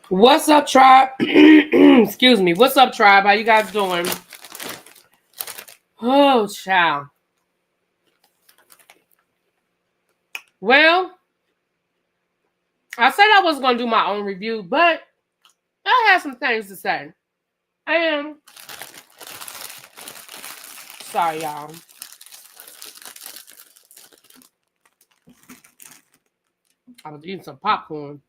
What's up, tribe? Excuse me. What's up, tribe? How you guys doing? Oh, child. Well, I said I was going to do my own review, but I have some things to say. And sorry, y'all. I was eating some popcorn.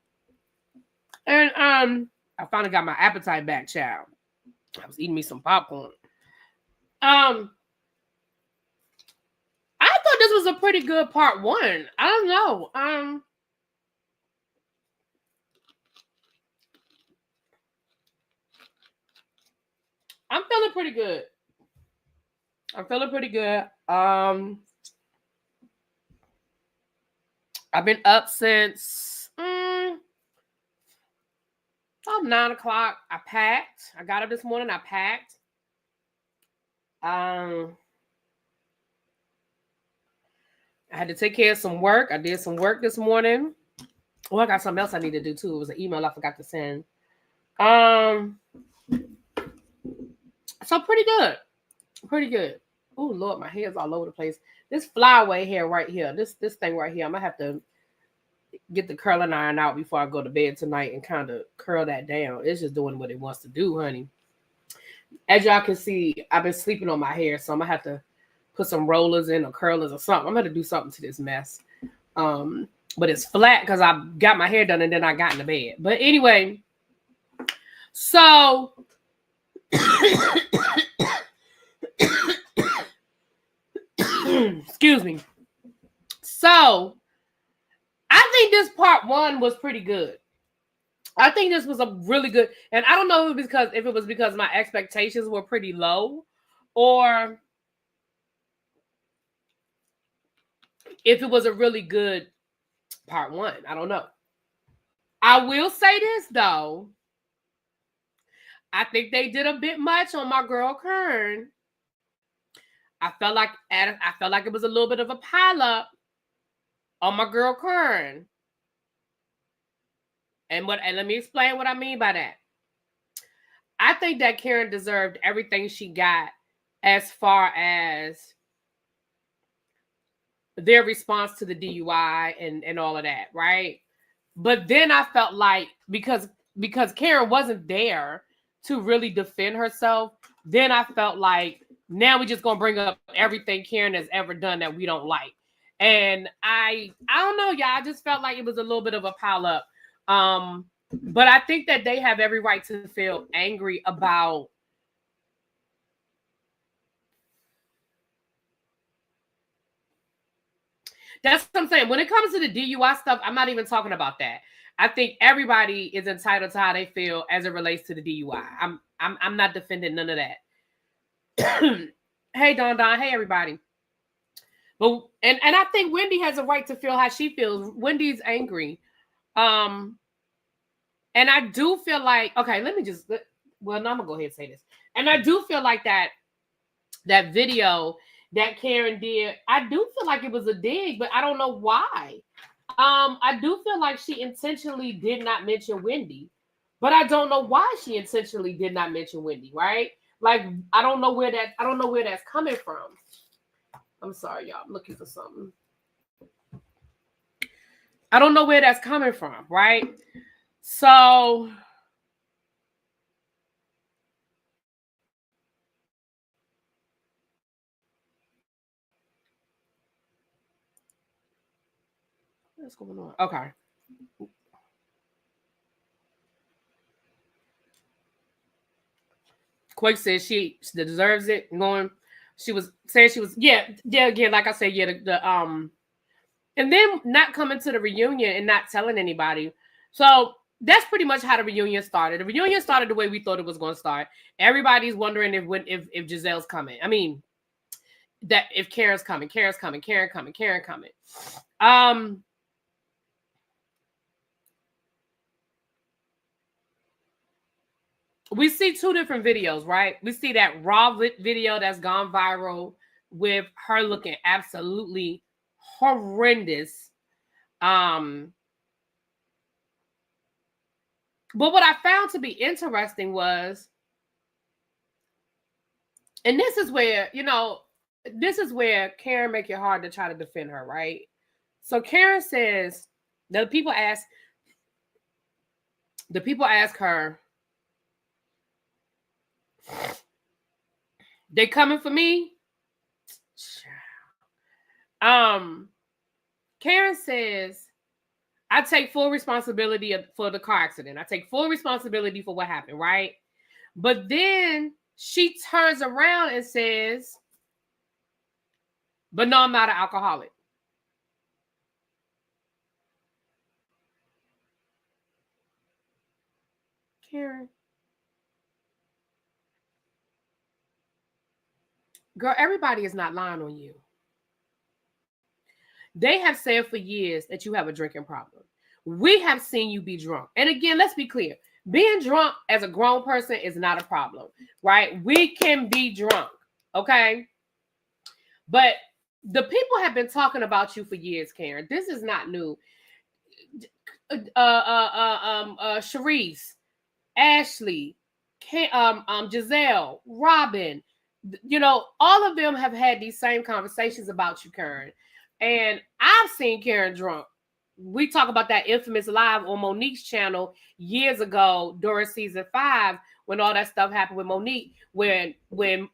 And I finally got my appetite back, child. I was eating me some popcorn. I thought this was a pretty good part one. I don't know. I'm feeling pretty good. I've been up since about 9 o'clock. I packed. I got up this morning. I packed. I had to take care of some work. I did some work this morning. Oh, I got something else I need to do too. It was an email I forgot to send. So pretty good. Oh Lord, my hair's all over the place. This flyaway hair right here, this thing right here, I'm gonna have to get the curling iron out before I go to bed tonight and kind of curl that down. It's just doing what it wants to do, honey. As y'all can see, I've been sleeping on my hair, so I'm gonna have to put some rollers in or curlers or something. I'm gonna do something to this mess. But it's flat because I got my hair done and then I got in the bed. But anyway, so excuse me. So I think this part one was pretty good. I think this was a really good, and I don't know if it was because my expectations were pretty low, or if it was a really good part one. I don't know. I will say this though. I think they did a bit much on my girl Karen. I felt like it was a little bit of a pileup on my girl Karen. And let me explain what I mean by that. I think that Karen deserved everything she got as far as their response to the DUI and all of that, right? But then I felt like because Karen wasn't there to really defend herself, then I felt like now we're just gonna bring up everything Karen has ever done that we don't like. And I don't know, y'all. I just felt like it was a little bit of a pile up. But I think that they have every right to feel angry about that's what I'm saying. When it comes to the DUI stuff, I'm not even talking about that. I think everybody is entitled to how they feel as it relates to the DUI. I'm not defending none of that. Hey Don, hey everybody. But and I think Wendy has a right to feel how she feels. Wendy's angry. And I do feel like, okay, no, I'm gonna go ahead and say this. And I do feel like that video that Karen did, I do feel like it was a dig, but I don't know why. I do feel like she intentionally did not mention Wendy, but I don't know why she intentionally did not mention Wendy, right? Like, I don't know where that's coming from. I'm sorry, y'all. I'm looking for something. I don't know where that's coming from, right? So what's going on? Okay. Quake says she deserves it. She was saying again, like I said, and then not coming to the reunion and not telling anybody. So that's pretty much how the reunion started. The reunion started the way we thought it was going to start. Everybody's wondering if Jazelle's coming. I mean, that if Karen's coming. We see two different videos, right? We see that raw video that's gone viral with her looking absolutely horrendous. But what I found to be interesting was, and this is where, this is where Karen make it hard to try to defend her, right? So Karen says, the people ask her, they coming for me? Karen says, I take full responsibility for the car accident. I take full responsibility for what happened, right? But then she turns around and says, but no, I'm not an alcoholic. Karen. Girl, everybody is not lying on you. They have said for years that you have a drinking problem. We have seen you be drunk. And again, let's be clear. Being drunk as a grown person is not a problem, right? We can be drunk, okay? But the people have been talking about you for years, Karen. This is not new. Sharice, Ashley, Jazelle, Robin, all of them have had these same conversations about you, Karen. And I've seen Karen drunk. We talk about that infamous live on Monique's channel years ago during season 5 when all that stuff happened with Monique. When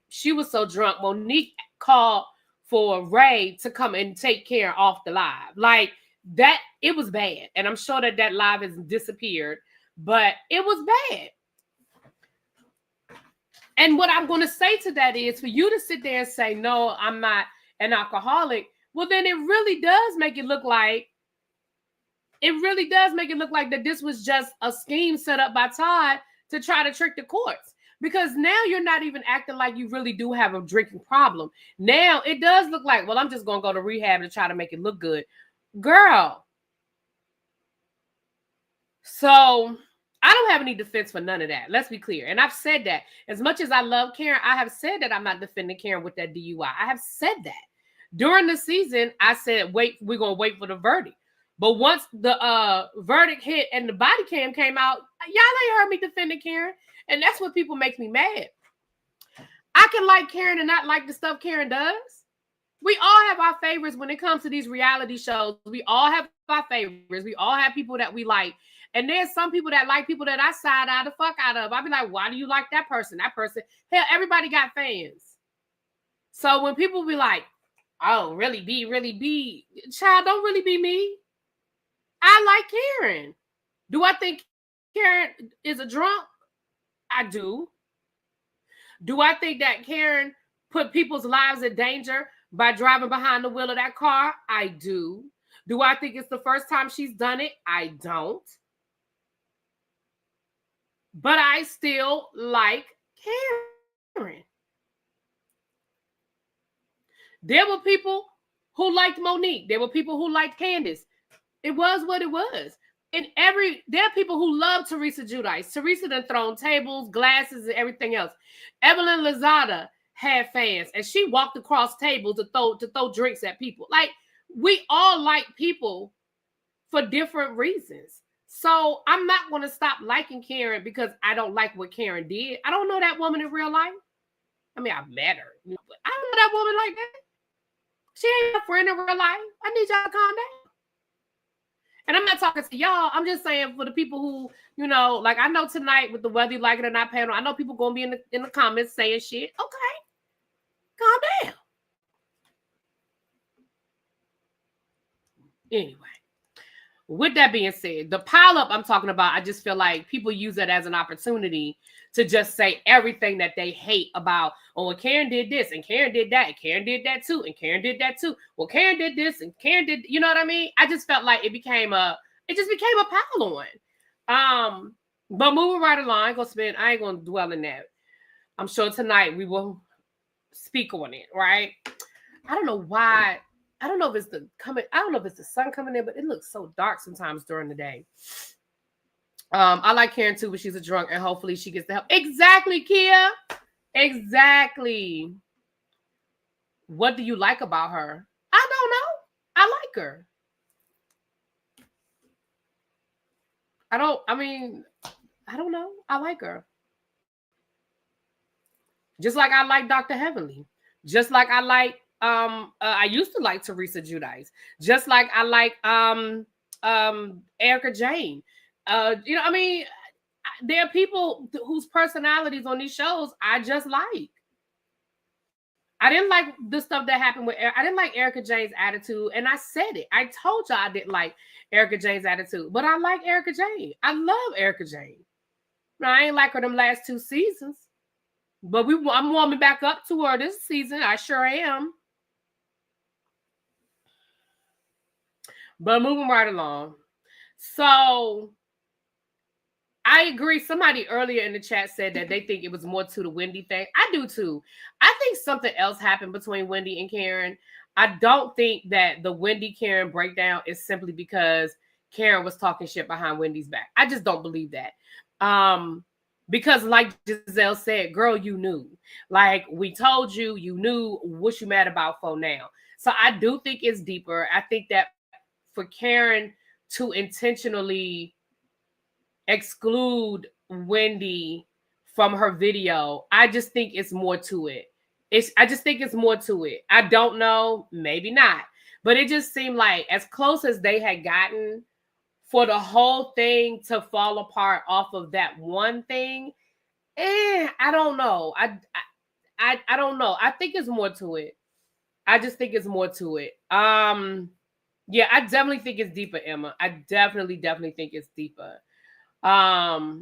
she was so drunk, Monique called for Ray to come and take Karen off the live. Like that, it was bad. And I'm sure that live has disappeared, but it was bad. And what I'm going to say to that is for you to sit there and say, no, I'm not an alcoholic. Well, then it really does make it look like that this was just a scheme set up by Todd to try to trick the courts. Because now you're not even acting like you really do have a drinking problem. Now it does look like, well, I'm just going to go to rehab to try to make it look good. Girl. So I don't have any defense for none of that. Let's be clear. And I've said that. As much as I love Karen, I have said that I'm not defending Karen with that DUI. I have said that. During the season, I said, wait, we're going to wait for the verdict. But once the verdict hit and the body cam came out, y'all ain't heard me defending Karen. And that's what people make me mad. I can like Karen and not like the stuff Karen does. We all have our favorites when it comes to these reality shows. We all have our favorites. We all have people that we like. And there's some people that like people that I side eye the fuck out of. I'll be like, why do you like that person? That person. Hell, everybody got fans. So when people be like, oh, really be, child, don't really be me. I like Karen. Do I think Karen is a drunk? I do. Do I think that Karen put people's lives in danger by driving behind the wheel of that car? I do. Do I think it's the first time she's done it? I don't. But I still like Karen. There were people who liked Monique. There were people who liked Candace. It was what it was. And there are people who love Teresa Giudice. Teresa done thrown tables, glasses, and everything else. Evelyn Lozada had fans, and she walked across tables to throw drinks at people. Like, we all like people for different reasons. So I'm not going to stop liking Karen because I don't like what Karen did. I don't know that woman in real life. I mean, I've met her, but I don't know that woman like that. She ain't a friend in real life. I need y'all to calm down. And I'm not talking to y'all. I'm just saying for the people who, like I know tonight with the whether you like it or not panel, I know people going to be in the comments saying shit. Okay. Calm down. Anyway. With that being said, the pileup I'm talking about, I just feel like people use it as an opportunity to just say everything that they hate about, oh, Karen did this, and Karen did that, and Karen did that too, and Karen did that too. Well, Karen did this, and Karen did, you know what I mean? I just felt like it just became a pile on. But moving right along, I ain't gonna dwell in that. I'm sure tonight we will speak on it, right? I don't know why. I don't know if it's the sun coming in, but it looks so dark sometimes during the day. I like Karen too, but she's a drunk, and hopefully she gets the help. Exactly, Kia. Exactly. What do you like about her? I don't know. I like her. I don't know. I like her. Just like I like Dr. Heavenly. Just like I like I used to like Teresa Giudice. Just like I like Erica Jane. I mean, there are people whose personalities on these shows I just like. I didn't like the stuff that happened with I didn't like Erica Jane's attitude, and I said it. I told y'all I didn't like Erica Jane's attitude, but I like Erica Jane. I love Erica Jane. Now, I ain't like her them last 2 seasons, but I'm warming back up to her this season. I sure am. But moving right along. So I agree. Somebody earlier in the chat said that they think it was more to the Wendy thing. I do too. I think something else happened between Wendy and Karen. I don't think that the Wendy Karen breakdown is simply because Karen was talking shit behind Wendy's back. I just don't believe that. Because like Jazelle said, girl, you knew. Like we told you, you knew what you mad about for now. So I do think it's deeper. I think that for Karen to intentionally exclude Wendy from her video, I just think it's more to it. I just think it's more to it. I don't know, maybe not. But it just seemed like as close as they had gotten for the whole thing to fall apart off of that one thing, I don't know. I don't know. I think it's more to it. I just think it's more to it. Yeah, I definitely think it's deeper, Emma. I definitely think it's deeper. I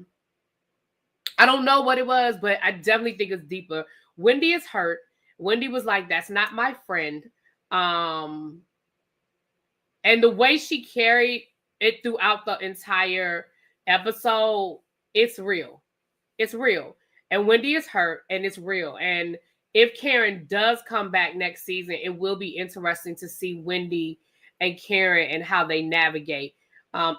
don't know what it was, but I definitely think it's deeper. Wendy is hurt. Wendy was like, that's not my friend. And the way she carried it throughout the entire episode, it's real. It's real. And Wendy is hurt, and it's real. And if Karen does come back next season, it will be interesting to see Wendy and Karen and how they navigate.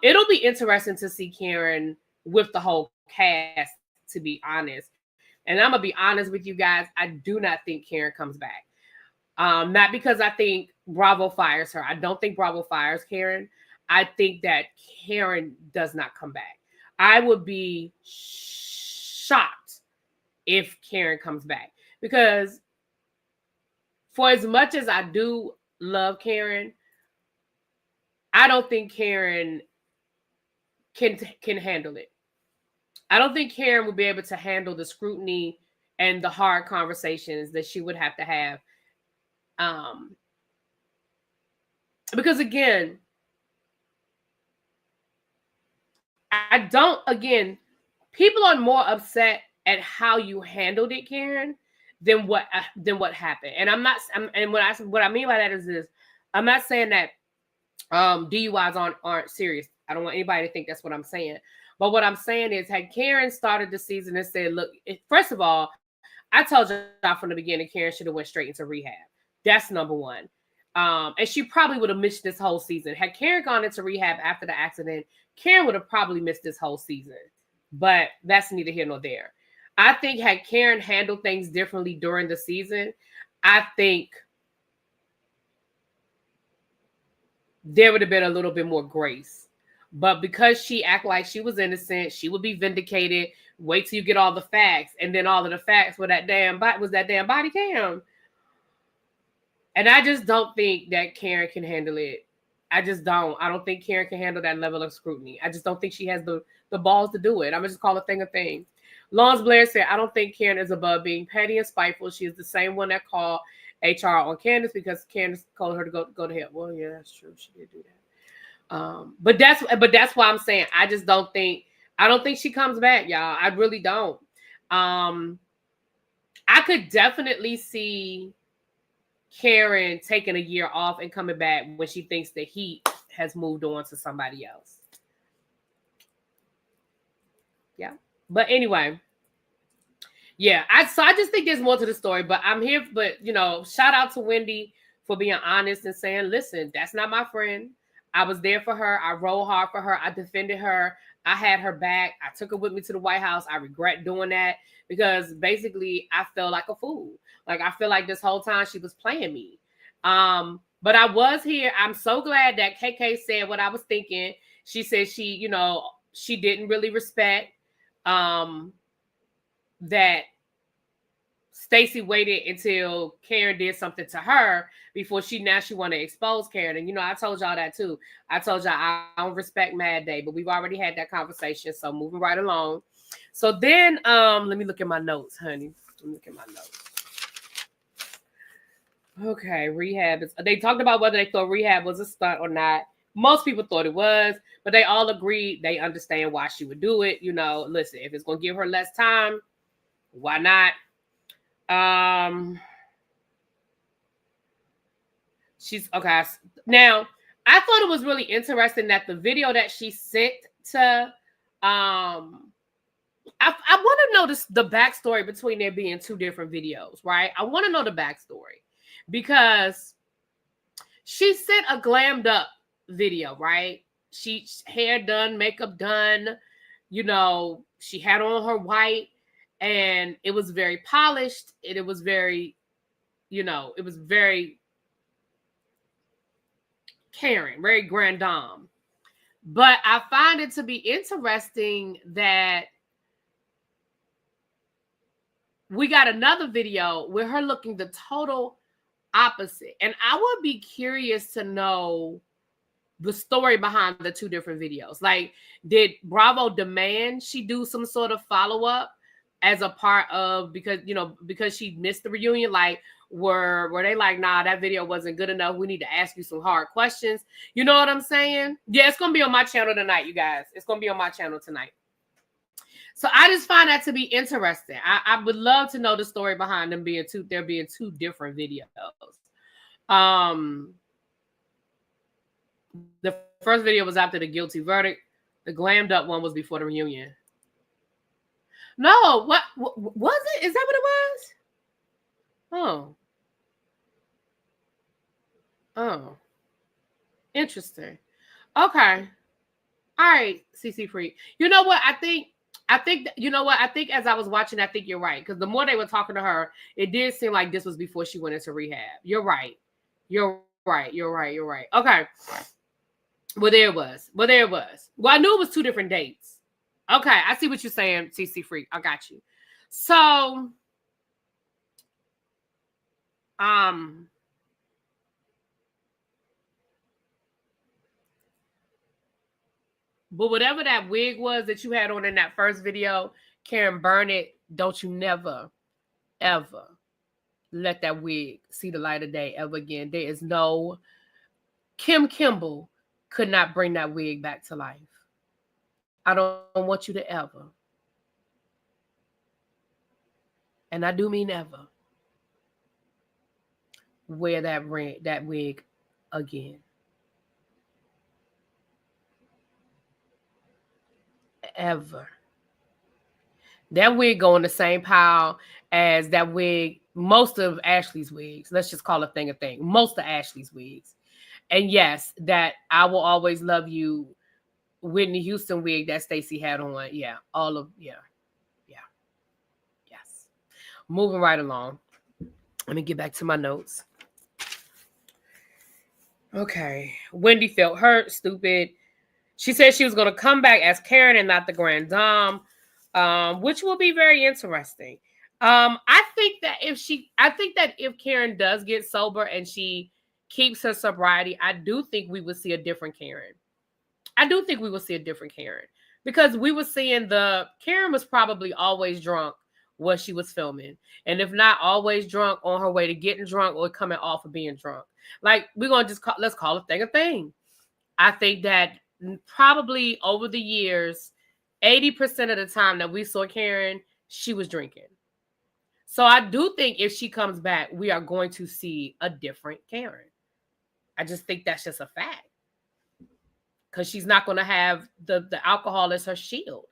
It'll be interesting to see Karen with the whole cast, to be honest. And I'm going to be honest with you guys. I do not think Karen comes back. Not because I think Bravo fires her. I don't think Bravo fires Karen. I think that Karen does not come back. I would be shocked if Karen comes back. Because for as much as I do love Karen, I don't think Karen can handle it. I don't think Karen will be able to handle the scrutiny and the hard conversations that she would have to have. Because again, people are more upset at how you handled it, Karen, than what happened. And what I mean by that is this: I'm not saying that DUIs aren't serious. I don't want anybody to think that's what I'm saying. But what I'm saying is, had Karen started the season and said, look, first of all, I told y'all from the beginning, Karen should have went straight into rehab. That's number one. And she probably would have missed this whole season. Had Karen gone into rehab after the accident, Karen would have probably missed this whole season. But that's neither here nor there. I think had Karen handled things differently during the season, I think there would have been a little bit more grace. But because she acted like she was innocent, she would be vindicated. Wait till you get all the facts. And then all of the facts were that damn body cam. And I just don't think that Karen can handle it. I just don't. I don't think Karen can handle that level of scrutiny. I just don't think she has the balls to do it. I'm going to just call a thing a thing. Lawrence Blair said, I don't think Karen is above being petty and spiteful. She is the same one that called HR on Candace because Candace told her to go to hell. Well, yeah, that's true. She did do that. But that's why I'm saying I don't think she comes back, y'all. I really don't. I could definitely see Karen taking a year off and coming back when she thinks the heat has moved on to somebody else. Yeah. But anyway, yeah, I just think there's more to the story, but I'm here. But, shout out to Wendy for being honest and saying, listen, that's not my friend. I was there for her. I rode hard for her. I defended her. I had her back. I took her with me to the White House. I regret doing that because basically I felt like a fool. Like I feel like this whole time she was playing me. But I was here. I'm so glad that KK said what I was thinking. She said she didn't really respect that Stacy waited until Karen did something to her before she want to expose Karen. And I told y'all that too. I told y'all I don't respect Mad Day, but we've already had that conversation. So moving right along. So then let me look at my notes, honey. Let me look at my notes. Okay, Rehab is. They talked about whether they thought Rehab was a stunt or not. Most people thought it was, but they all agreed they understand why she would do it. Listen, if it's gonna give her less time, why not? She's okay. Now, I thought it was really interesting that the video that she sent to I want to know the backstory between there being two different videos, right? I want to know the backstory because she sent a glammed up video, right? She hair done, makeup done, she had on her white and it was very polished and it was very, it was very Karen, very grand dame. But I find it to be interesting that we got another video with her looking the total opposite. And I would be curious to know the story behind the two different videos. Like, did Bravo demand she do some sort of follow-up as a part of, because she missed the reunion? Like, were they like, nah, that video wasn't good enough, we need to ask you some hard questions? You know what I'm saying? Yeah, it's gonna be on my channel tonight, you guys. It's gonna be on my channel tonight. So I just find that to be interesting. I would love to know the story behind them being two different videos. The first video was after the guilty verdict. The glammed up one was before the reunion. No, what was it? Is that what it was? Oh, interesting. Okay. All right, CC Free. You know what? I think as I was watching, I think you're right. Because the more they were talking to her, it did seem like this was before she went into rehab. You're right. Okay. Well, there it was. Well, I knew it was two different dates. Okay, I see what you're saying, CC Free. I got you. So, but whatever that wig was that you had on in that first video, Karen, burn it. Don't you never, ever let that wig see the light of day ever again. There is no... Kim Kimball could not bring that wig back to life. I don't want you to ever, and I do mean ever, wear that wig again. Ever. That wig go in the same pile as that wig, most of Ashley's wigs. Let's just call a thing a thing. Most of Ashley's wigs. And yes, that I Will Always Love You Whitney Houston wig that Stacy had on. Yeah, yes. Moving right along. Let me get back to my notes. Okay. Wendy felt hurt, stupid. She said she was going to come back as Karen and not the Grand Dame, which will be very interesting. I think that if Karen does get sober and she keeps her sobriety, I do think we will see a different Karen. Because we were seeing Karen was probably always drunk when she was filming. And if not always drunk, on her way to getting drunk or coming off of being drunk. Like, we're going to let's call a thing a thing. I think that probably over the years, 80% of the time that we saw Karen, she was drinking. So I do think if she comes back, we are going to see a different Karen. I just think that's just a fact. Because she's not going to have the alcohol as her shield.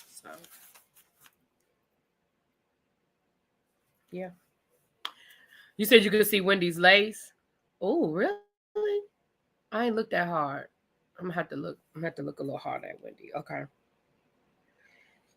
So, yeah. You said you could see Wendy's lace? Oh, really? I ain't looked that hard. I'm gonna have to look a little hard at Wendy. Okay.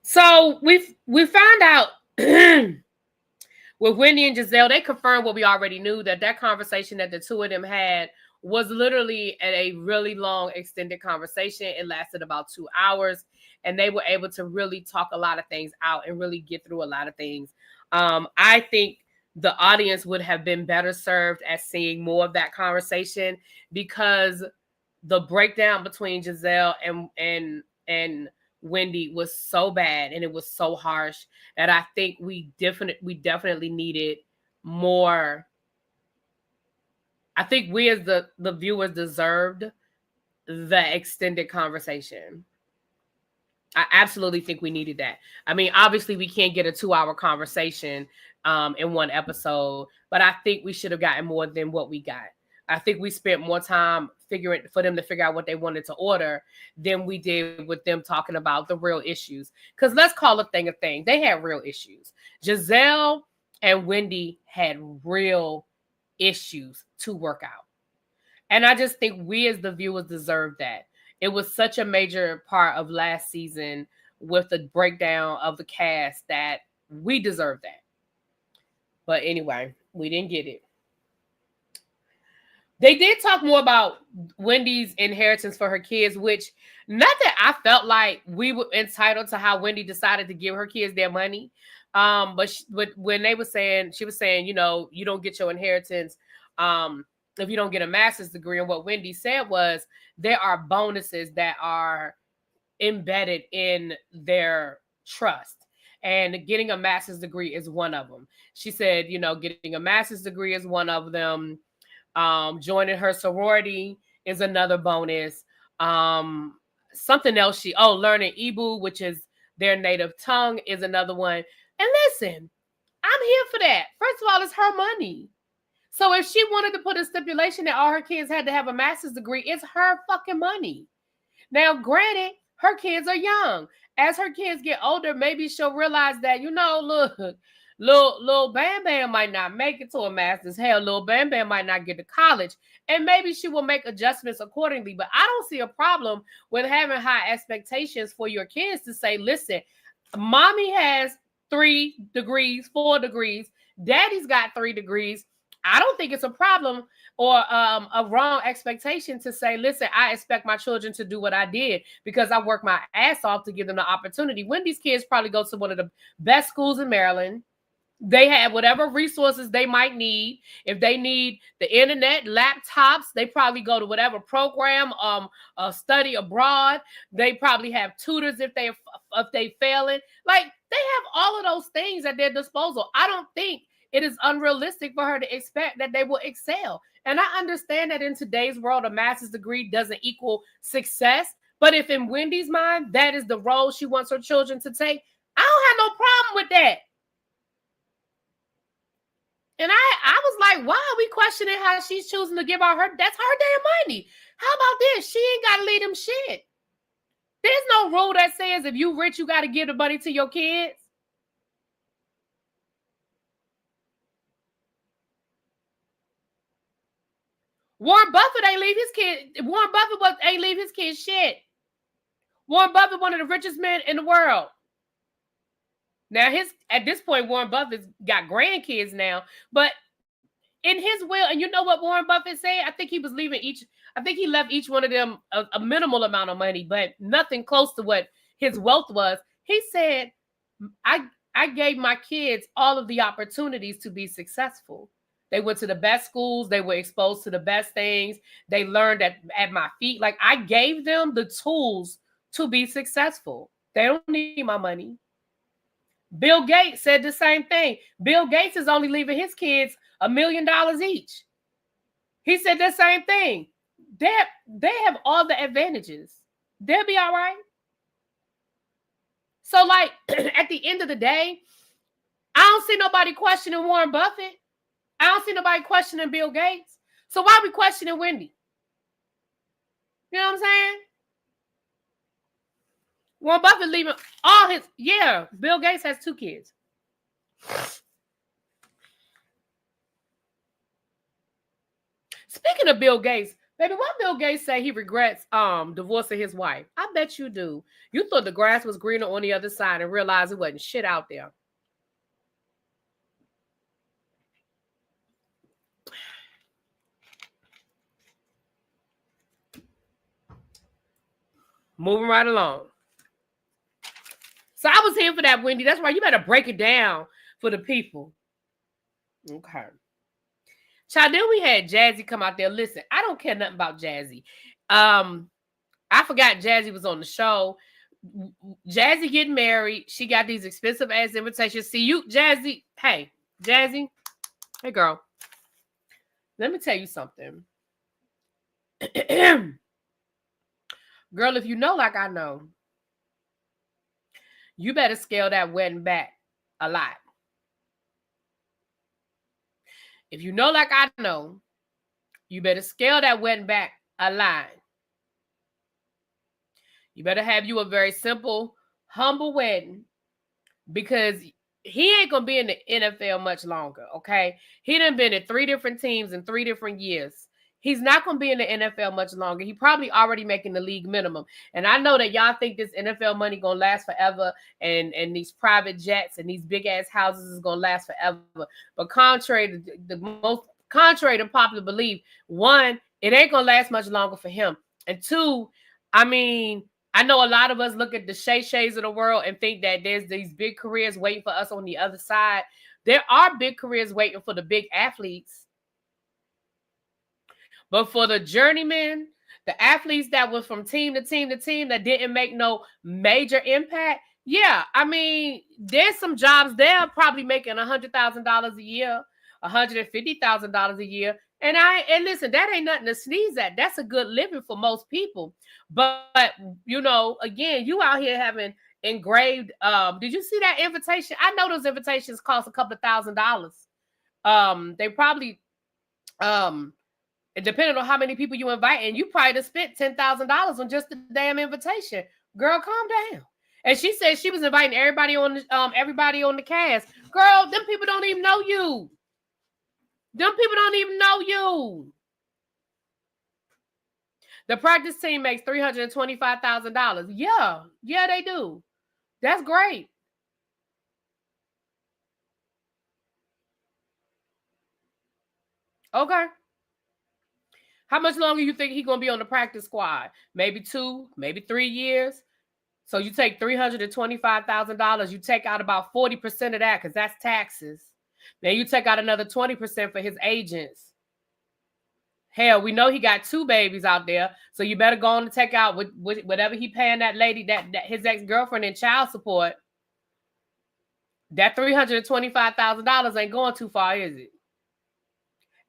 So we found out with Wendy and Jazelle, they confirmed what we already knew, that conversation that the two of them had was literally a really long extended conversation. It lasted about 2 hours, and they were able to really talk a lot of things out and really get through a lot of things. I think the audience would have been better served at seeing more of that conversation, because the breakdown between Jazelle and Wendy was so bad and it was so harsh that I think we definitely needed more. I think we as the viewers deserved the extended conversation. I absolutely think we needed that. I mean, obviously we can't get a 2-hour conversation in one episode, but I think we should have gotten more than what we got. I think we spent more time for them to figure out what they wanted to order than we did with them talking about the real issues. Because let's call a thing a thing. They had real issues. Jazelle and Wendy had real issues to work out. And I just think we as the viewers deserve that. It was such a major part of last season with the breakdown of the cast that we deserve that. But anyway, we didn't get it. They did talk more about Wendy's inheritance for her kids, which not that I felt like we were entitled to how Wendy decided to give her kids their money. But when they were saying, she was saying, you know, you don't get your inheritance if you don't get a master's degree. And what Wendy said was there are bonuses that are embedded in their trust. And getting a master's degree is one of them. She said, you know, getting a master's degree is one of them. Joining her sorority is another bonus. Something else learning Igbo, which is their native tongue, is another one. And listen, I'm here for that. First of all, it's her money. So if she wanted to put a stipulation that all her kids had to have a master's degree, it's her fucking money. Now, granted, her kids are young. As her kids get older, maybe she'll realize that, you know, look, little Bam Bam might not make it to a master's. Hell, little Bam Bam might not get to college. And maybe she will make adjustments accordingly. But I don't see a problem with having high expectations for your kids to say, listen, mommy has 3 degrees, 4 degrees. Daddy's got 3 degrees. I don't think it's a problem or a wrong expectation to say, listen, I expect my children to do what I did because I worked my ass off to give them the opportunity. Wendy's kids probably go to one of the best schools in Maryland. They have whatever resources they might need. If they need the internet, laptops, they probably go to whatever program, study abroad. They probably have tutors if they failing. Like, they have all of those things at their disposal. I don't think it is unrealistic for her to expect that they will excel. And I understand that in today's world, a master's degree doesn't equal success. But if in Wendy's mind, that is the role she wants her children to take, I don't have no problem with that. And I was like, why are we questioning how she's choosing to give out that's her damn money. How about this? She ain't got to lead them shit. There's no rule that says if you rich, you got to give the money to your kids. Warren Buffett ain't leave his kid. Warren Buffett ain't leave his kids shit. Warren Buffett, one of the richest men in the world. Now, at this point, Warren Buffett's got grandkids now, but in his will, and you know what Warren Buffett said? I think he left each one of them a minimal amount of money, but nothing close to what his wealth was. He said, I gave my kids all of the opportunities to be successful. They went to the best schools. They were exposed to the best things. They learned at my feet. Like, I gave them the tools to be successful. They don't need my money. Bill Gates said the same thing. Bill Gates is only leaving his kids $1 million each. He said the same thing. They have all the advantages. They'll be all right. So, like, at the end of the day, I don't see nobody questioning Warren Buffett. I don't see nobody questioning Bill Gates. So why are we questioning Wendy? You know what I'm saying? Warren Buffett leaving all his... Yeah, Bill Gates has 2 kids. Speaking of Bill Gates, baby, why Bill Gates say he regrets divorcing his wife? I bet you do. You thought the grass was greener on the other side and realized it wasn't shit out there. Moving right along. So I was here for that, Wendy. That's why you better break it down for the people. Okay. Child, then we had Jazzy come out there. Listen, I don't care nothing about Jazzy. I forgot Jazzy was on the show. Jazzy getting married. She got these expensive ass invitations. See you, Jazzy. Hey, Jazzy. Hey, girl. Let me tell you something. Girl, if you know like I know, you better scale that wedding back a lot. If you know like I know, you better scale that wedding back a lot. You better have you a very simple, humble wedding, because he ain't going to be in the NFL much longer, okay? He done been at 3 different teams in 3 different years. He's not going to be in the NFL much longer. He probably already making the league minimum. And I know that y'all think this NFL money going to last forever, and these private jets and these big-ass houses is going to last forever. But contrary to popular belief, 1, it ain't going to last much longer for him. And 2, I mean, I know a lot of us look at the Shay-Shays of the world and think that there's these big careers waiting for us on the other side. There are big careers waiting for the big athletes. But for the journeymen, the athletes that was from team to team to team that didn't make no major impact, yeah, I mean, there's some jobs there probably making $100,000 a year, $150,000 a year. And listen, that ain't nothing to sneeze at. That's a good living for most people. But you know, again, you out here having engraved. Did you see that invitation? I know those invitations cost a couple of $1,000s. They probably, depending on how many people you invite, and you probably just spent $10,000 on just the damn invitation. Girl, calm down. And she said she was inviting everybody on the cast. Girl, them people don't even know you. Them people don't even know you. The practice team makes $325,000. Yeah, they do. That's great. Okay. How much longer you think he's going to be on the practice squad? Maybe 2, maybe 3 years. So you take $325,000. You take out about 40% of that because that's taxes. Then you take out another 20% for his agents. Hell, we know he got 2 babies out there. So you better go on and take out whatever he paying that lady, that his ex-girlfriend in child support. That $325,000 ain't going too far, is it?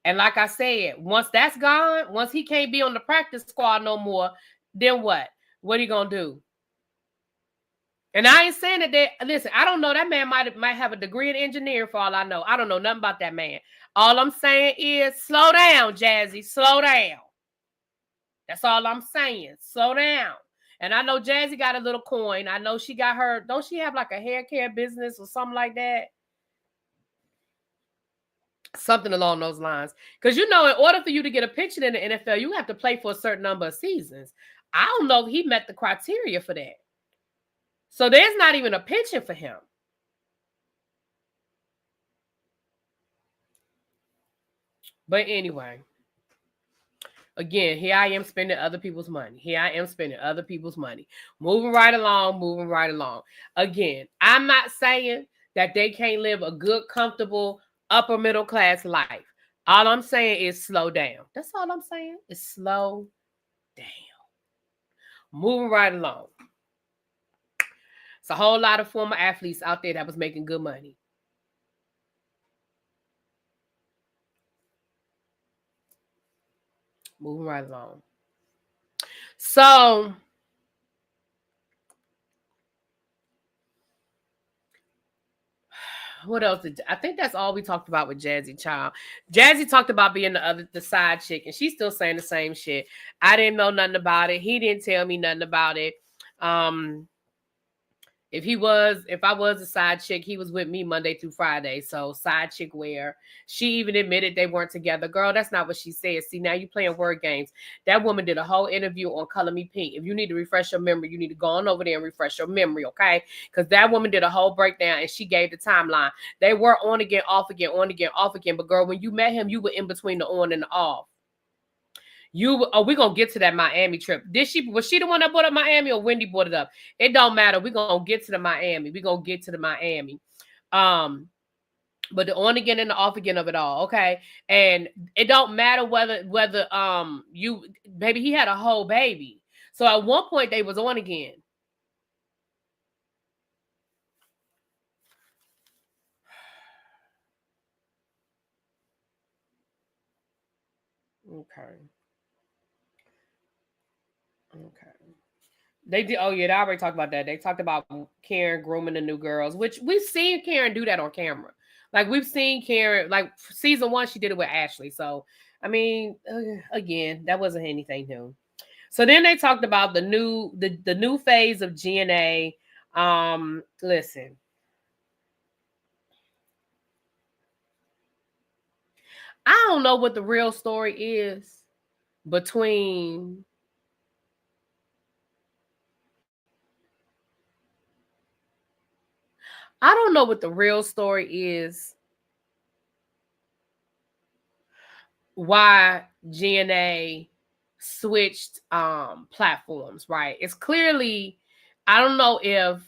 And like I said, once that's gone, once he can't be on the practice squad no more, then what? What are you going to do? And I ain't saying that listen, I don't know. That man might have a degree in engineering for all I know. I don't know nothing about that man. All I'm saying is slow down, Jazzy. Slow down. That's all I'm saying. Slow down. And I know Jazzy got a little coin. I know she got her. Don't she have like a hair care business or something like that? Something along those lines. Because, you know, in order for you to get a pension in the NFL, you have to play for a certain number of seasons. I don't know if he met the criteria for that. So there's not even a pension for him. But anyway, again, here I am spending other people's money. Moving right along. Again, I'm not saying that they can't live a good, comfortable, upper middle class life. All I'm saying is slow down. That's all I'm saying is slow down. Moving right along. It's a whole lot of former athletes out there that was making good money. Moving right along. So, what else? I think that's all we talked about with Jazzy, child. Jazzy talked about being the side chick, and she's still saying the same shit. I didn't know nothing about it. He didn't tell me nothing about it. If I was a side chick, he was with me Monday through Friday. So side chick where she even admitted they weren't together. Girl, that's not what she said. See, now you playing word games. That woman did a whole interview on Color Me Pink. If you need to refresh your memory, you need to go on over there and refresh your memory, okay? Because that woman did a whole breakdown and she gave the timeline. They were on again, off again, on again, off again. But girl, when you met him, you were in between the on and the off. We're gonna get to that Miami trip. Was she the one that brought up Miami, or Wendy brought it up? It don't matter. We're gonna get to the Miami. We're gonna get to the Miami. But the on again and the off again of it all, okay? And it don't matter whether you baby, he had a whole baby. So at one point they was on again. Okay. They did. Oh yeah, they already talked about that. They talked about Karen grooming the new girls, which we've seen Karen do that on camera. Like we've seen Karen, like season 1, she did it with Ashley. So I mean, again, that wasn't anything new. So then they talked about the new phase of GNA. Listen, I don't know what the real story is between. I don't know what the real story is. Why GNA switched platforms, right? It's clearly, I don't know if,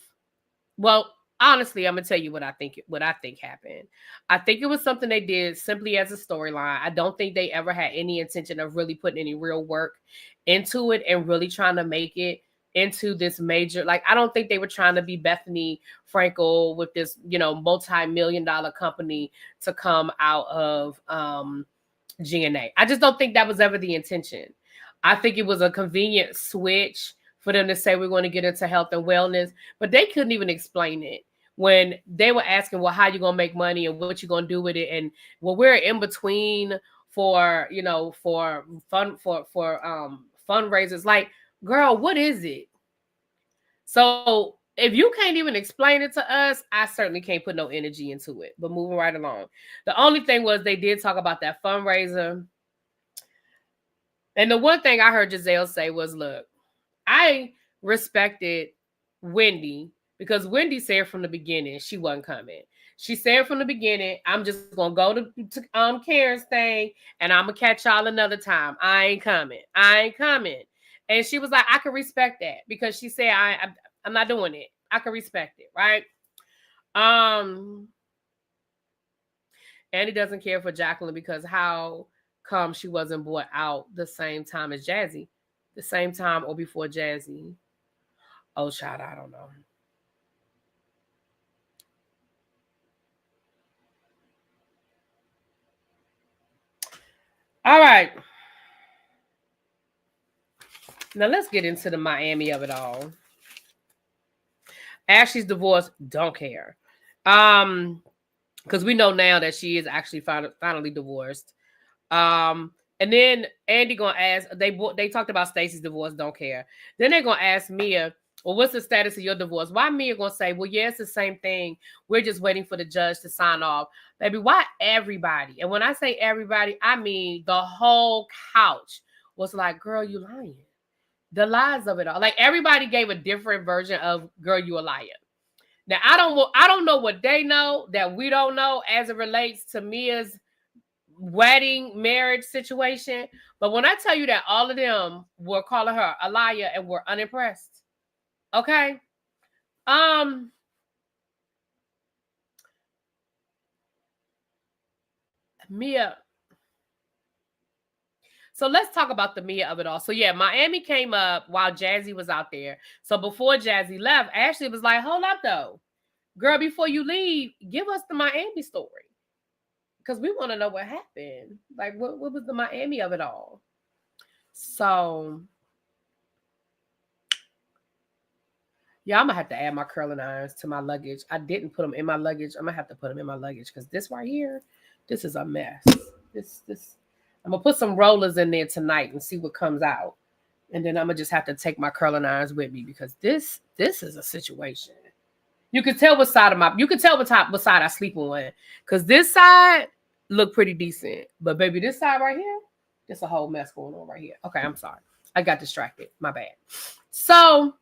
well, honestly, I'm gonna tell you what I think happened. I think it was something they did simply as a storyline. I don't think they ever had any intention of really putting any real work into it and really trying to make it into this major, like, I don't think they were trying to be Bethany Frankel with this, multi-million-dollar company to come out of GNA. I just don't think that was ever the intention. I think it was a convenient switch for them to say we're going to get into health and wellness, but they couldn't even explain it when they were asking, well, how you going to make money and what you going to do with it? And well, we're in between for fundraisers. Like, girl, what is it? So if you can't even explain it to us, I certainly can't put no energy into it. But moving right along. The only thing was they did talk about that fundraiser. And the one thing I heard Jazelle say was, look, I respected Wendy because Wendy said from the beginning she wasn't coming. She said from the beginning, I'm just going to go to Karen's thing and I'm going to catch y'all another time. I ain't coming. And she was like, I can respect that because she said, I'm not doing it. I can respect it, right? Andy doesn't care for Jacqueline because how come she wasn't brought out the same time as Jazzy? The same time or before Jazzy? Oh, child, I don't know. All right. Now let's get into the Miami of it all. Ashley's divorce, don't care. Because we know now that she is actually finally divorced. And then Andy gonna ask, they talked about Stacy's divorce, don't care. Then they're gonna ask Mia, well, what's the status of your divorce? Why Mia gonna say, well, yeah, it's the same thing. We're just waiting for the judge to sign off. Baby, why everybody? And when I say everybody, I mean the whole couch was like, girl, you lying. The lies of it all. Like everybody gave a different version of girl, you a liar. Now I don't know what they know that we don't know as it relates to Mia's wedding marriage situation. But when I tell you that all of them were calling her a liar and were unimpressed. Okay. Mia. So let's talk about the Mia of it all. So yeah, Miami came up while Jazzy was out there. So before Jazzy left, Ashley was like, hold up though. Girl, before you leave, give us the Miami story. Because we want to know what happened. Like, what was the Miami of it all? So, yeah, I'm going to have to add my curling irons to my luggage. I didn't put them in my luggage. I'm going to have to put them in my luggage because this right here, this is a mess. This. I'm going to put some rollers in there tonight and see what comes out. And then I'm going to just have to take my curling irons with me because this is a situation. You can tell what side I sleep on. Because this side look pretty decent. But baby, this side right here, there's a whole mess going on right here. Okay, I'm sorry. I got distracted. My bad. So,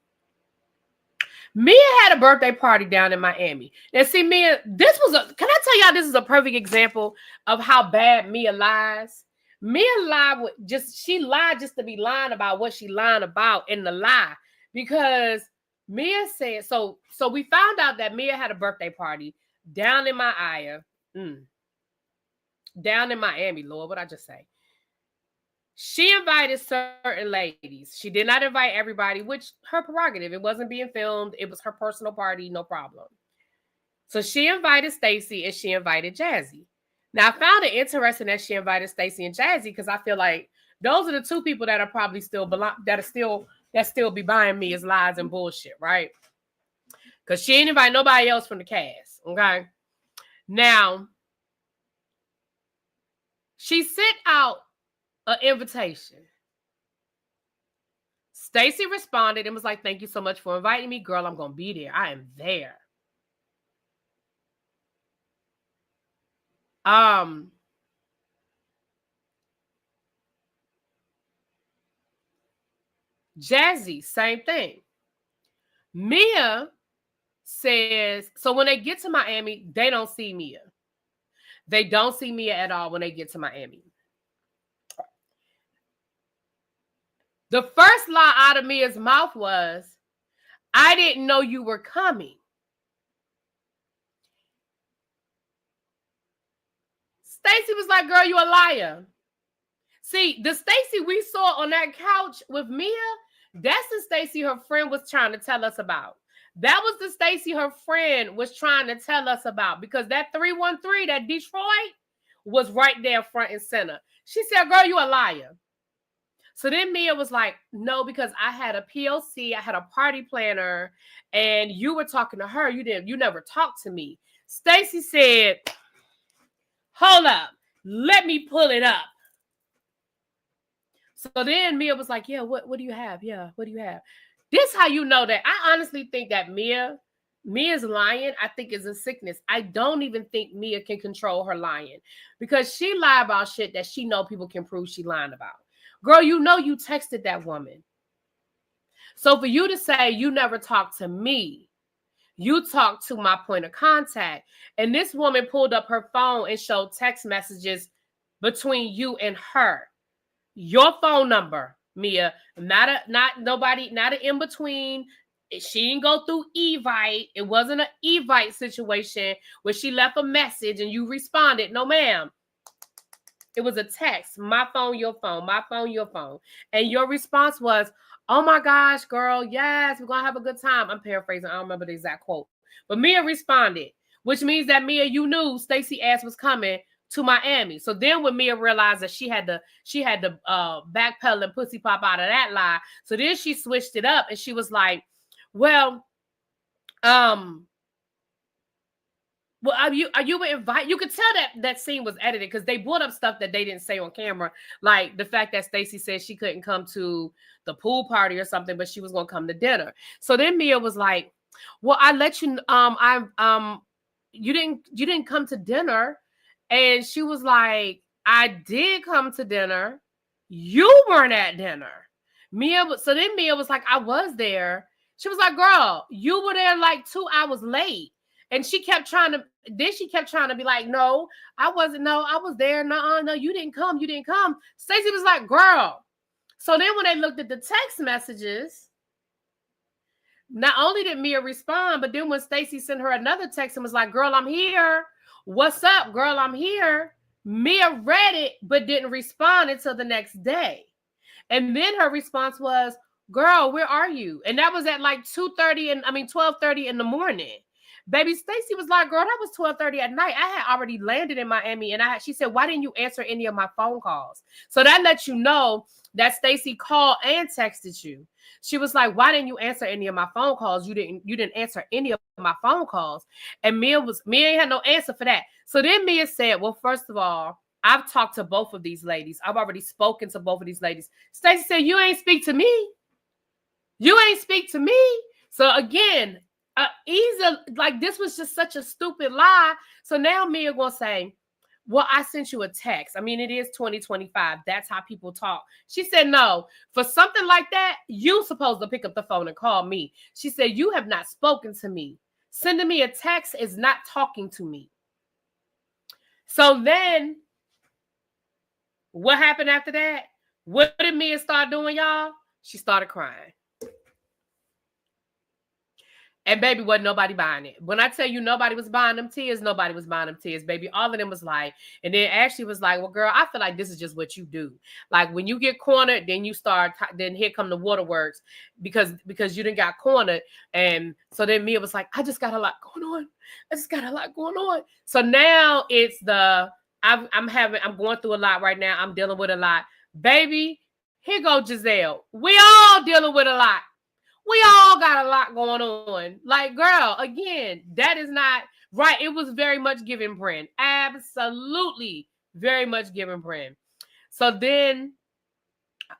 Mia had a birthday party down in Miami. Now, see, Mia, can I tell y'all this is a perfect example of how bad Mia lies? Mia lied she lied just to be lying about what she lying about in the lie. Because Mia said, so we found out that Mia had a birthday party down in down in Miami, Lord, what'd I just say? She invited certain ladies. She did not invite everybody, which her prerogative. It wasn't being filmed. It was her personal party, no problem. So she invited Stacy and she invited Jazzy. Now, I found it interesting that she invited Stacy and Jazzy because I feel like those are the two people that are probably still that still be buying me as lies and bullshit, right? Because she didn't invite nobody else from the cast, okay? Now, she sent out an invitation. Stacy responded and was like, thank you so much for inviting me. Girl, I'm going to be there. I am there. Jazzy, same thing. Mia says, so when they get to Miami, they don't see Mia. They don't see Mia at all when they get to Miami. The first lie out of Mia's mouth was, I didn't know you were coming. Stacy was like, girl, you a liar. See, the Stacy we saw on that couch with Mia, that's the Stacy her friend was trying to tell us about. That was the Stacy her friend was trying to tell us about, because that 313, that Detroit, was right there front and center. She said, girl, you a liar. So then Mia was like, no, because I had a POC, I had a party planner, and you were talking to her. You never talked to me. Stacy said, hold up, let me pull it up. So then Mia was like, yeah, what do you have? Yeah, what do you have? This how you know that. I honestly think that Mia's lying, I think, is a sickness. I don't even think Mia can control her lying, because she lie about shit that she know people can prove she lying about. Girl, you know you texted that woman. So for you to say you never talked to me, you talked to my point of contact, and this woman pulled up her phone and showed text messages between you and her. Your phone number, Mia, not an in between. She didn't go through Evite. It wasn't an Evite situation where she left a message and you responded. No, ma'am. It was a text. My phone, your phone. My phone, your phone. And your response was, oh my gosh, girl, yes, we're gonna have a good time. I'm paraphrasing. I don't remember the exact quote. But Mia responded, which means that, Mia, you knew Stacy ass was coming to Miami. So then when Mia realized that she had to backpedal and pussy pop out of that lie, so then she switched it up and she was like, well, are you invite? You could tell that scene was edited because they brought up stuff that they didn't say on camera, like the fact that Stacy said she couldn't come to the pool party or something, but she was gonna come to dinner. So then Mia was like, well, I let you you didn't come to dinner. And she was like, I did come to dinner. You weren't at dinner. So then Mia was like, I was there. She was like, girl, you were there like 2 hours late. And she kept trying to be like, no, I wasn't. No, I was there. No, you didn't come. You didn't come. Stacy was like, girl. So then when they looked at the text messages, not only did Mia respond, but then when Stacy sent her another text and was like, girl, I'm here. What's up, girl? I'm here. Mia read it, but didn't respond until the next day. And then her response was, girl, where are you? And that was at like 12:30 in the morning. Baby, Stacy was like, girl, that was 12:30 at night. I had already landed in Miami. And she said, why didn't you answer any of my phone calls? So that lets you know that Stacy called and texted you. She was like, why didn't you answer any of my phone calls? You didn't answer any of my phone calls. And Mia ain't had no answer for that. So then Mia said, well, first of all, I've talked to both of these ladies. I've already spoken to both of these ladies. Stacy said, you ain't speak to me. You ain't speak to me. So again, this was just such a stupid lie. So now Mia gonna say, well, I sent you a text. I mean, it is 2025. That's how people talk. She said, no, for something like that, you supposed to pick up the phone and call me. She said, you have not spoken to me. Sending me a text is not talking to me. So then What happened after that? What did Mia start doing, y'all? She started crying. And baby, wasn't nobody buying it. When I tell you nobody was buying them tears, nobody was buying them tears, baby. All of them was like, and then Ashley was like, well, girl, I feel like this is just what you do. Like when you get cornered, then you start, then here come the waterworks because you didn't got cornered. And so then Mia was like, I just got a lot going on. I just got a lot going on. So now it's I'm going through a lot right now. I'm dealing with a lot. Baby, here go Jazelle. We all dealing with a lot. We all got a lot going on. Like, girl, again, that is not right. It was very much giving Brand. Absolutely very much giving Brand. So then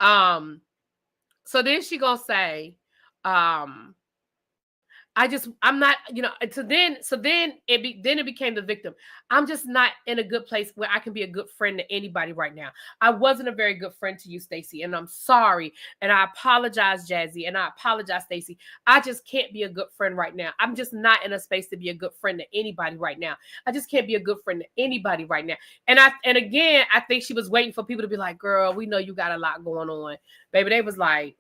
she gonna say, I'm not, so then it became the victim. I'm just not in a good place where I can be a good friend to anybody right now. I wasn't a very good friend to you, Stacy, and I'm sorry. And I apologize, Jazzy, and I apologize, Stacy. I just can't be a good friend right now. I'm just not in a space to be a good friend to anybody right now. I just can't be a good friend to anybody right now. And again, I think she was waiting for people to be like, girl, we know you got a lot going on. Baby, they was like,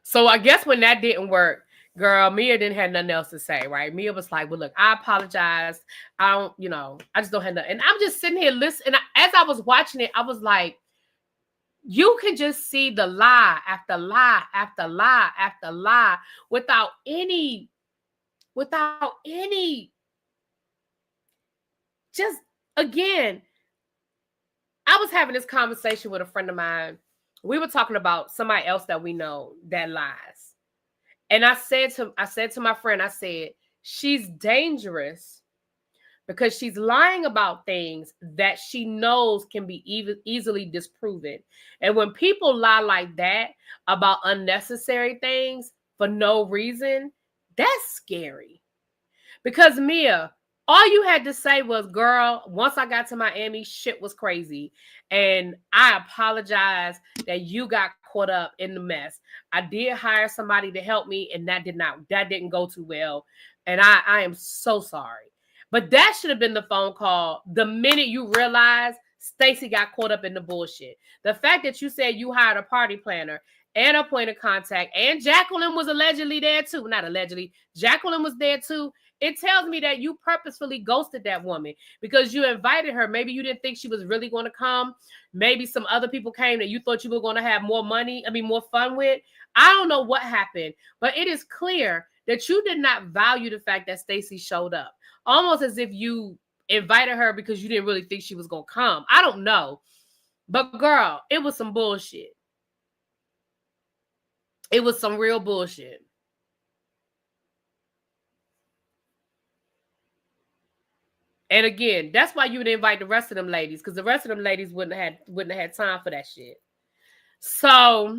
so I guess when that didn't work, girl, Mia didn't have nothing else to say, right? Mia was like, well, look, I apologize. I don't, I just don't have nothing. And I'm just sitting here listening. As I was watching it, I was like, you can just see the lie after lie after lie after lie without any, just again, I was having this conversation with a friend of mine. We were talking about somebody else that we know that lies. And I said to my friend, I said, she's dangerous because she's lying about things that she knows can be easily disproven. And when people lie like that about unnecessary things for no reason, that's scary. Because Mia, all you had to say was, girl, once I got to Miami, shit was crazy. And I apologize that you got caught up in the mess. I did hire somebody to help me, and that didn't go too well. And I am so sorry. But that should have been the phone call the minute you realized Stacy got caught up in the bullshit. The fact that you said you hired a party planner and a point of contact, and Jacqueline was allegedly there too. Not allegedly. Jacqueline was there too. It tells me that you purposefully ghosted that woman because you invited her. Maybe you didn't think she was really going to come. Maybe some other people came that you thought you were going to have more fun with. I don't know what happened, but it is clear that you did not value the fact that Stacy showed up. Almost as if you invited her because you didn't really think she was going to come. I don't know. But girl, it was some bullshit. It was some real bullshit. And again, that's why you would invite the rest of them ladies, because the rest of them ladies wouldn't have had time for that shit. So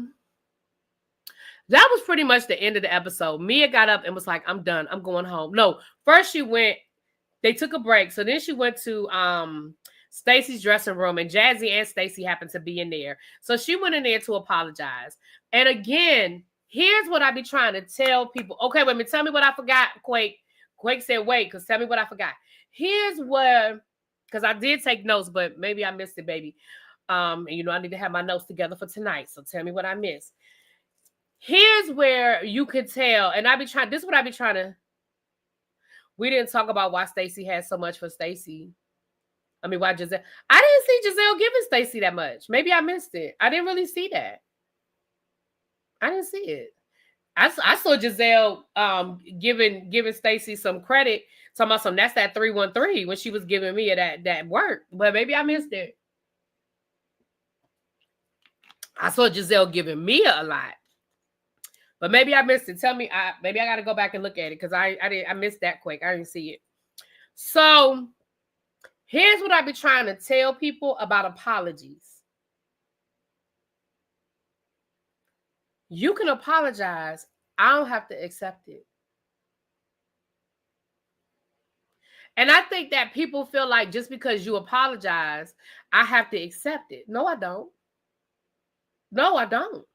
that was pretty much the end of the episode. Mia got up and was like, I'm done. I'm going home. No, first they took a break. So then she went to Stacy's dressing room, and Jazzy and Stacy happened to be in there. So she went in there to apologize. And again, here's what I be trying to tell people. Okay, wait a minute. Tell me what I forgot, Quake. Quake said, wait, because tell me what I forgot. Here's where, because I did take notes, but maybe I missed it, baby. And I need to have my notes together for tonight. So tell me what I missed. Here's where you could tell, and this is what I be trying to. We didn't talk about why Stacy had so much for Stacy. Why Jazelle? I didn't see Jazelle giving Stacy that much. Maybe I missed it. I didn't really see that. I didn't see it. I saw Jazelle giving Stacy some credit. Talking about that's that 313 when she was giving me that work. But maybe I missed it. I saw Jazelle giving me a lot. But maybe I missed it. Tell me, maybe I got to go back and look at it because I missed that quick. I didn't see it. So here's what I be trying to tell people about apologies. You can apologize. I don't have to accept it. And I think that people feel like just because you apologize, I have to accept it. No, I don't. No, I don't.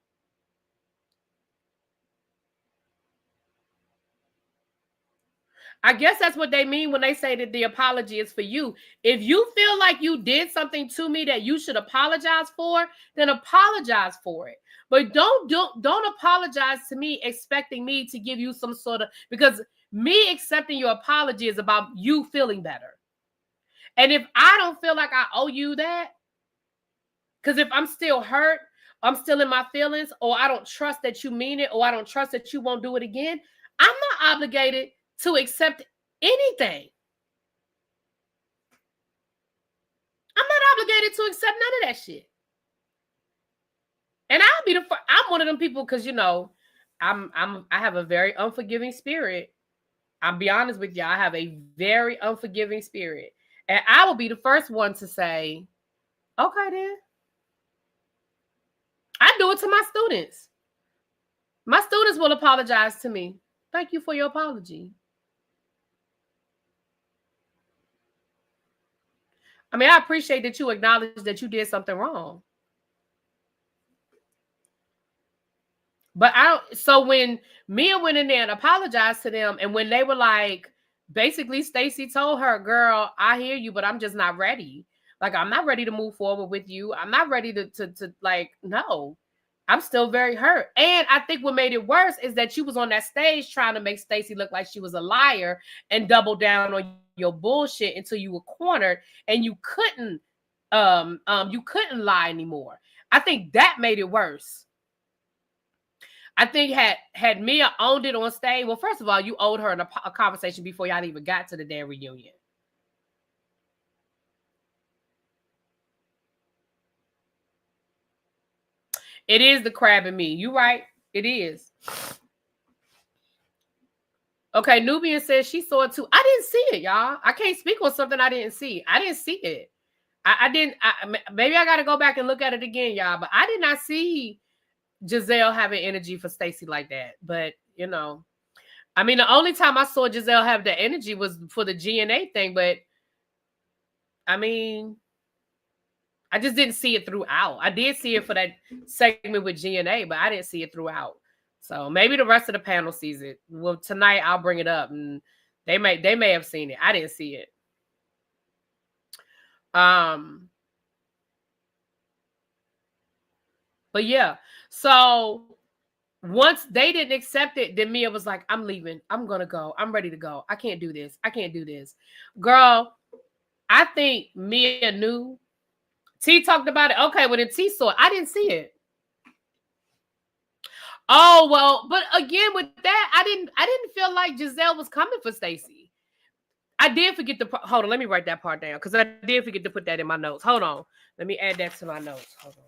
I guess that's what they mean when they say that the apology is for you. If you feel like you did something to me that you should apologize for, then apologize for it. But don't apologize to me expecting me to give you some sort of, because me accepting your apology is about you feeling better. And if I don't feel like I owe you that, because if I'm still hurt, I'm still in my feelings, or I don't trust that you mean it, or I don't trust that you won't do it again, I'm not obligated to accept anything. I'm not obligated to accept none of that shit. And I'll be I'm one of them people, because I have a very unforgiving spirit. I'll be honest with you, I have a very unforgiving spirit. And I will be the first one to say, okay then. I do it to my students. My students will apologize to me. Thank you for your apology. I mean, I appreciate that you acknowledge that you did something wrong. But so when Mia went in there and apologized to them, and when they were like, basically Stacy told her, girl, I hear you, but I'm just not ready. Like, I'm not ready to move forward with you. I'm not ready to like, no. I'm still very hurt. And I think what made it worse is that you was on that stage trying to make Stacy look like she was a liar and double down on your bullshit until you were cornered and you couldn't lie anymore. I think that made it worse. I think had Mia owned it on stage, well, first of all, you owed her a conversation before y'all even got to the damn reunion. It is the crab in me. You right. It is. Okay, Nubian says she saw it too. I didn't see it, y'all. I can't speak on something I didn't see. I didn't see it. I didn't. Maybe I got to go back and look at it again, y'all. But I did not see Jazelle having energy for Stacy like that. But, I mean, the only time I saw Jazelle have the energy was for the GNA thing. But, I mean, I just didn't see it throughout. I did see it for that segment with GNA, but I didn't see it throughout. So maybe the rest of the panel sees it. Well, tonight I'll bring it up, and they may have seen it. I didn't see it. But yeah, so once they didn't accept it, then Mia was like, I'm leaving. I'm gonna go. I'm ready to go. I can't do this. I can't do this. Girl, I think Mia knew. T talked about it. Okay, well, then T saw it. I didn't see it. Oh, well, but again, with that, I didn't feel like Jazelle was coming for Stacy. I did forget to hold on. Let me write that part down, because I did forget to put that in my notes. Hold on. Let me add that to my notes. Hold on.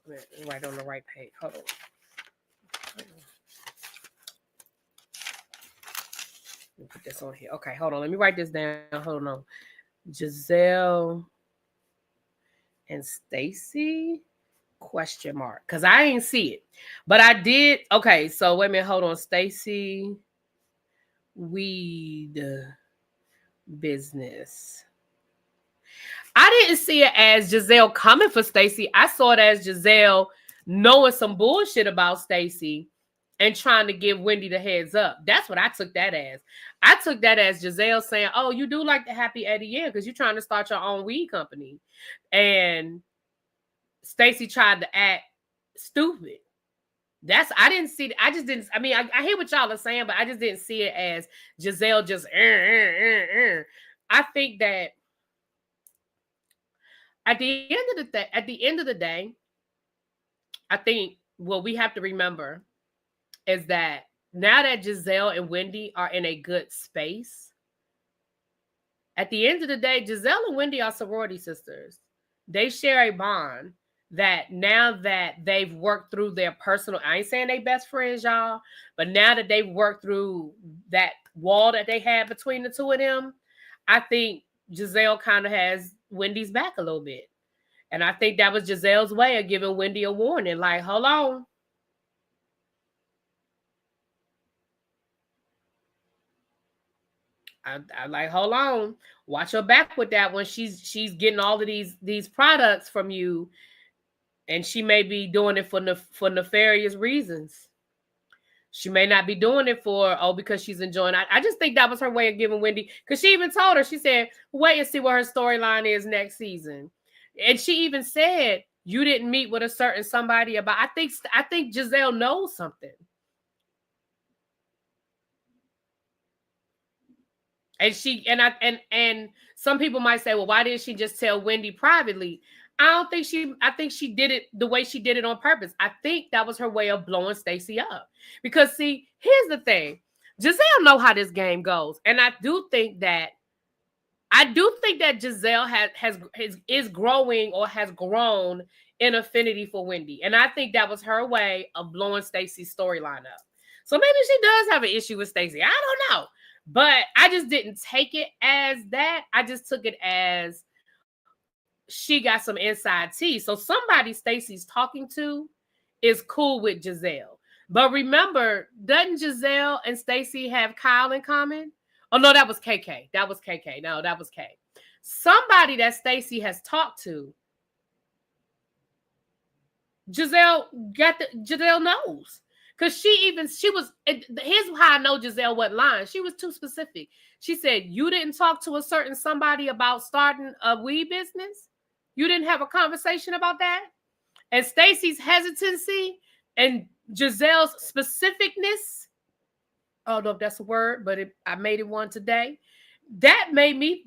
Let me write on the right page. Hold on. Let me put this on here. Okay, hold on. Let me write this down. Hold on. Jazelle and Stacy ? Because I ain't see it. But I did. Okay, so wait a minute. Hold on. Stacy Weed Business. I didn't see it as Jazelle coming for Stacy. I saw it as Jazelle knowing some bullshit about Stacy and trying to give Wendy the heads up. That's what I took that as. I took that as Jazelle saying, oh, you do like the happy at the end because you're trying to start your own weed company. And Stacy tried to act stupid. I didn't see. I just didn't. I mean, I hear what y'all are saying, but I just didn't see it as Jazelle just. I think that at the end of the day, I think what we have to remember is that now that Jazelle and Wendy are in a good space, at the end of the day, Jazelle and Wendy are sorority sisters. They share a bond that now that they've worked through their personal, I ain't saying they best friends, y'all, but now that they've worked through that wall that they had between the two of them, I think Jazelle kind of has Wendy's back a little bit. And I think that was Jazelle's way of giving Wendy a warning, like, hold on. I like, hold on, watch her back with that when she's getting all of these products from you, and she may be doing it for nefarious reasons. She may not be doing it because she's enjoying it. I just think that was her way of giving Wendy, because she even told her, she said, wait and see what her storyline is next season. And she even said, you didn't meet with a certain somebody about, I think Jazelle knows something. And some people might say, well, why didn't she just tell Wendy privately? I think she did it the way she did it on purpose. I think that was her way of blowing Stacy up. Because see, here's the thing. Jazelle know how this game goes. And I do think that Jazelle is growing or has grown in affinity for Wendy. And I think that was her way of blowing Stacy's storyline up. So maybe she does have an issue with Stacy. I don't know. But I just didn't take it as that. I just took it as she got some inside tea. So somebody Stacy's talking to is cool with Jazelle. But remember, doesn't Jazelle and Stacy have Kyle in common? Oh, no, that was KK. That was KK. No, that was K. Somebody that Stacy has talked to, Jazelle knows. Because here's how I know Jazelle wasn't lying. She was too specific. She said, you didn't talk to a certain somebody about starting a weed business? You didn't have a conversation about that? And Stacy's hesitancy and Jazelle's specificness, I don't know if that's a word, but I made it one today. That made me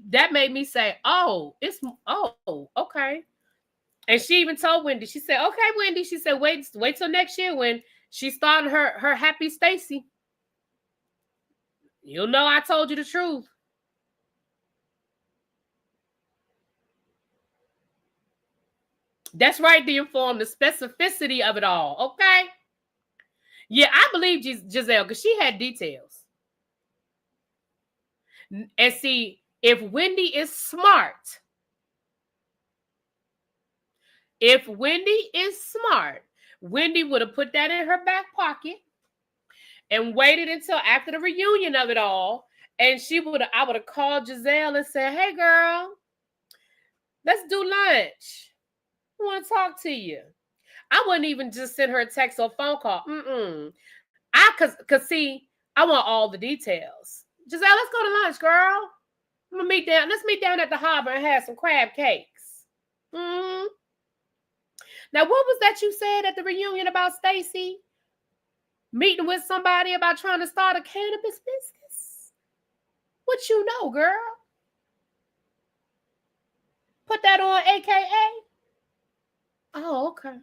say, okay. And she even told Wendy, she said, okay, Wendy, she said, wait till next year when she's starting her Happy Stacy. You'll know I told you the truth. That's right, the inform, the specificity of it all, okay? Yeah, I believe Jazelle because she had details. And see, if Wendy is smart, Wendy would have put that in her back pocket and waited until after the reunion of it all. And I would have called Jazelle and said, hey, girl, let's do lunch. I want to talk to you. I wouldn't even just send her a text or phone call. Cause see, I want all the details. Jazelle, let's go to lunch, girl. Let's meet down at the harbor and have some crab cakes. Now, what was that you said at the reunion about Stacy? Meeting with somebody about trying to start a cannabis business? What you know, girl? Put that on AKA? Oh, okay.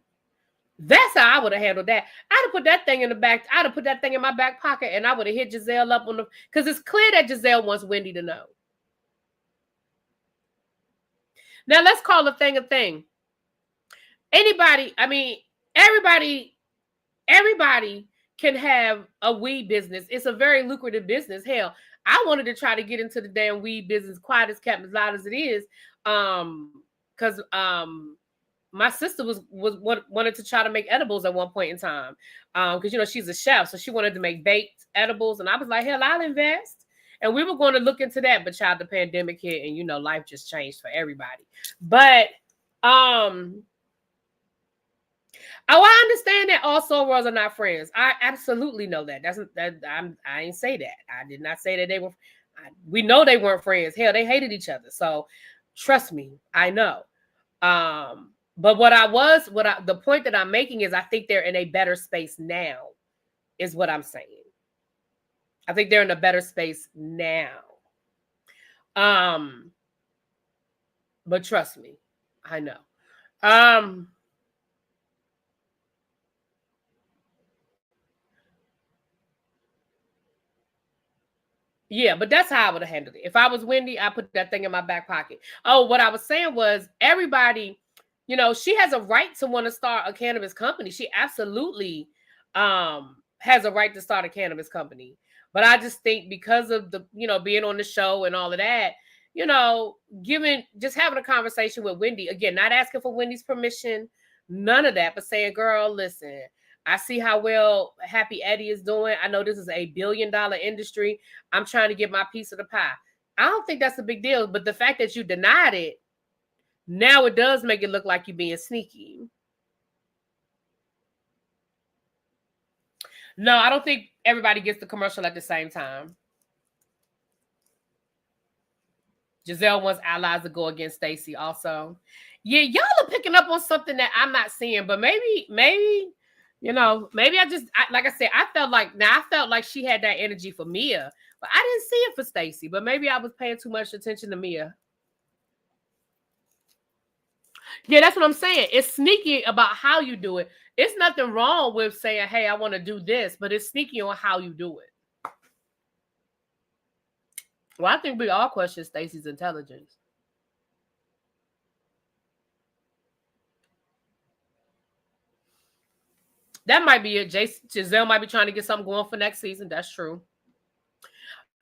That's how I would have handled that. I'd have put that thing in the back. I'd have put that thing in my back pocket and I would have hit Jazelle up on because it's clear that Jazelle wants Wendy to know. Now let's call a thing a thing. Everybody can have a weed business. It's a very lucrative business. Hell, I wanted to try to get into the damn weed business, quiet as kept as loud as it is. Because my sister wanted to try to make edibles at one point in time. Because she's a chef, so she wanted to make baked edibles, and I was like, hell, I'll invest. And we were going to look into that, but child, the pandemic hit, and life just changed for everybody. But I understand that all sorors are not friends. I absolutely know that. I didn't say that. I did not say that they were. We know they weren't friends. Hell, they hated each other. So trust me, I know. But the point that I'm making is I think they're in a better space now, is what I'm saying. I think they're in a better space now. But trust me, I know. Yeah, but that's how I would have handled it. If I was Wendy, I put that thing in my back pocket. Oh, what I was saying was everybody, she has a right to want to start a cannabis company. She absolutely has a right to start a cannabis company. But I just think because of the, being on the show and all of that, just having a conversation with Wendy, again, not asking for Wendy's permission, none of that, but saying, girl, listen, I see how well Happy Eddie is doing. I know this is $1 billion industry. I'm trying to get my piece of the pie. I don't think that's a big deal, but the fact that you denied it, now it does make it look like you're being sneaky. No, I don't think everybody gets the commercial at the same time. Jazelle wants allies to go against Stacy also. Yeah, y'all are picking up on something that I'm not seeing, but maybe, maybe like I said, I felt like she had that energy for Mia, but I didn't see it for Stacy. But maybe I was paying too much attention to Mia. Yeah, that's what I'm saying. It's sneaky about how you do it. It's nothing wrong with saying, hey, I want to do this, but it's sneaky on how you do it. Well, I think we all question Stacy's intelligence. That might be it. Jazelle might be trying to get something going for next season. That's true.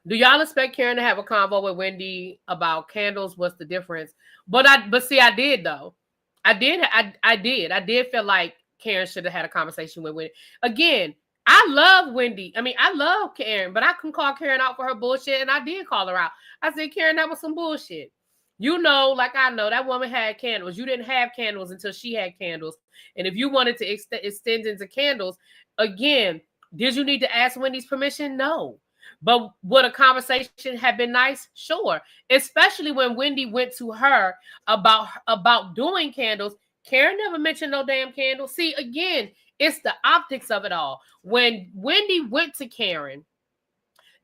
Do y'all expect Karen to have a convo with Wendy about candles? What's the difference? But see, I did though. I did feel like Karen should have had a conversation with Wendy. Again, I love Wendy. I mean, I love Karen, but I can call Karen out for her bullshit, and I did call her out. I said, Karen, that was some bullshit. You know, like I know, that woman had candles. You didn't have candles until she had candles. And if you wanted to extend into candles, again, did you need to ask Wendy's permission? No. But would a conversation have been nice? Sure. Especially when Wendy went to her about doing candles. Karen never mentioned no damn candles. See, again, it's the optics of it all. When Wendy went to Karen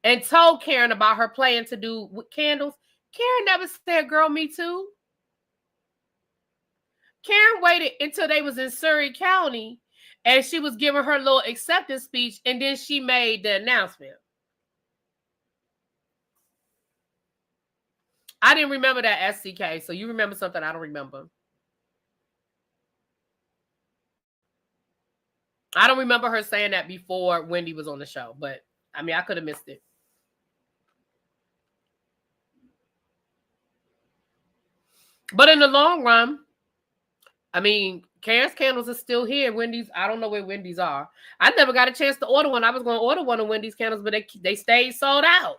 and told Karen about her plan to do candles, Karen never said, girl, me too. Karen waited until they was in Surrey County and she was giving her little acceptance speech, and then she made the announcement. I didn't remember that, SCK, so you remember something I don't remember. I don't remember her saying that before Wendy was on the show, but I mean, I could have missed it. But in the long run, I mean, Karen's candles are still here. Wendy's, I don't know where Wendy's are. I never got a chance to order one. I was going to order one of Wendy's candles, but they stayed sold out.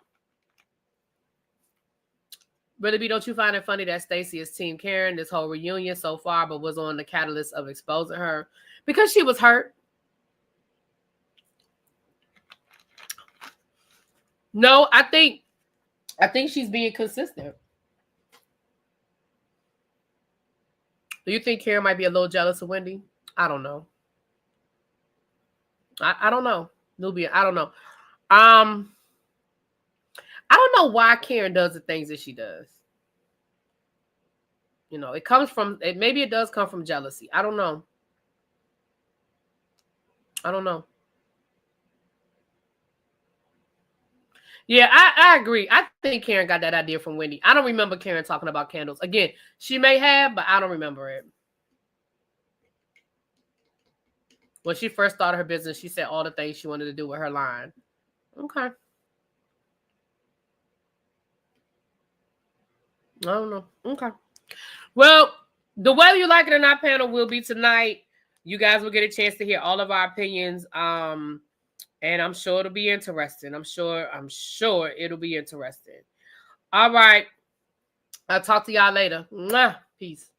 Brother B, don't you find it funny that Stacy is Team Karen this whole reunion so far, but was on the catalyst of exposing her? Because she was hurt. No, I think she's being consistent. Do you think Karen might be a little jealous of Wendy? I don't know. I don't know. Nubia, I don't know. I don't know why Karen does the things that she does. You know, it comes from, maybe it does come from jealousy. I don't know. I don't know. Yeah, I agree. I think Karen got that idea from Wendy. I don't remember Karen talking about candles. Again, she may have, but I don't remember it. When she first started her business, she said all the things she wanted to do with her line. Okay. I don't know. Okay. Well, the whether you like it or not panel will be tonight. You guys will get a chance to hear all of our opinions. And I'm sure it'll be interesting. I'm sure it'll be interesting. All right. I'll talk to y'all later. Mwah. Peace.